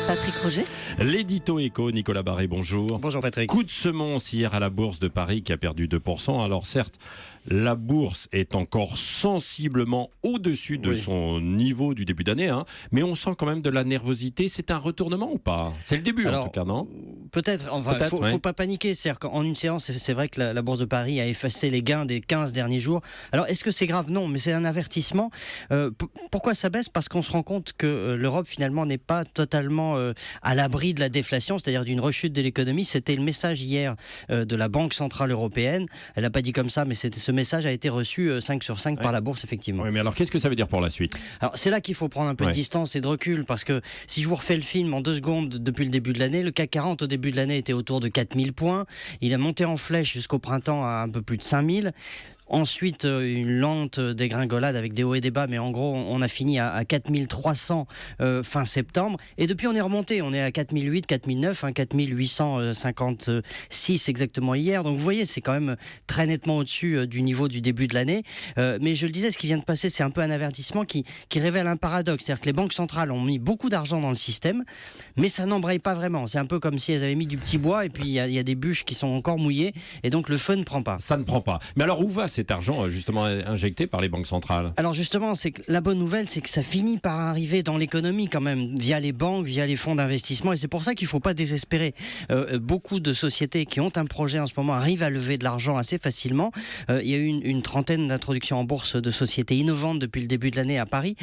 Patrick Roger. L'édito éco, Nicolas Barré, bonjour. Bonjour Patrick. Coup de semonce hier à la Bourse de Paris qui a perdu 2%. Alors certes, la bourse est encore sensiblement au-dessus de son niveau du début d'année, mais on sent quand même de la nervosité. C'est un retournement ou pas? C'est le début en tout cas, non? Peut-être, faut pas paniquer. C'est-à-dire qu'en une séance, c'est vrai que la Bourse de Paris a effacé les gains des 15 derniers jours. Alors est-ce que c'est grave? Non, mais c'est un avertissement. Pourquoi ça baisse? Parce qu'on se rend compte que l'Europe finalement n'est pas totalement à l'abri de la déflation, c'est-à-dire d'une rechute de l'économie. C'était le message hier de la Banque Centrale Européenne. Elle n'a pas dit comme ça, mais ce message a été reçu 5 sur 5 par la Bourse, effectivement. Oui, mais alors qu'est-ce que ça veut dire pour la suite? Alors c'est là qu'il faut prendre un peu de distance et de recul, parce que si je vous refais le film en 2 secondes depuis le début de l'année, le CAC 40 au début de l'année était autour de 4000 points. Il a monté en flèche jusqu'au printemps à un peu plus de 5000. Ensuite, une lente dégringolade avec des hauts et des bas, mais en gros, on a fini à 4300 fin septembre. Et depuis, on est remonté. On est à 4008, 4009, 4856 exactement hier. Donc, vous voyez, c'est quand même très nettement au-dessus du niveau du début de l'année. Mais je le disais, ce qui vient de passer, c'est un peu un avertissement qui révèle un paradoxe. C'est-à-dire que les banques centrales ont mis beaucoup d'argent dans le système, mais ça n'embraye pas vraiment. C'est un peu comme si elles avaient mis du petit bois et puis il y a des bûches qui sont encore mouillées et donc le feu ne prend pas. Ça ne prend pas. Mais alors, où va cet argent justement injecté par les banques centrales? Alors justement, c'est que la bonne nouvelle, c'est que ça finit par arriver dans l'économie quand même, via les banques, via les fonds d'investissement, et c'est pour ça qu'il ne faut pas désespérer. Beaucoup de sociétés qui ont un projet en ce moment arrivent à lever de l'argent assez facilement. Il y a eu une trentaine d'introductions en bourse de sociétés innovantes depuis le début de l'année à Paris.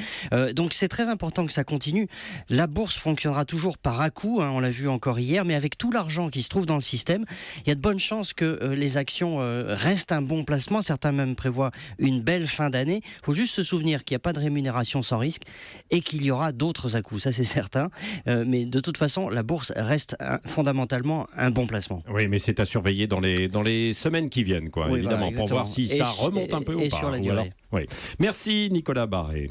Donc c'est très important que ça continue. La bourse fonctionnera toujours par à-coup, on l'a vu encore hier, mais avec tout l'argent qui se trouve dans le système, il y a de bonnes chances que les actions restent un bon placement. Certains même prévoit une belle fin d'année. Il faut juste se souvenir qu'il n'y a pas de rémunération sans risque et qu'il y aura d'autres à-coups, ça c'est certain. Mais de toute façon, la bourse reste fondamentalement un bon placement. Oui, mais c'est à surveiller dans les semaines qui viennent, quoi, oui, évidemment, voilà, pour voir si ça remonte un peu ou pas. Sur la durée. Oui. Merci Nicolas Barré.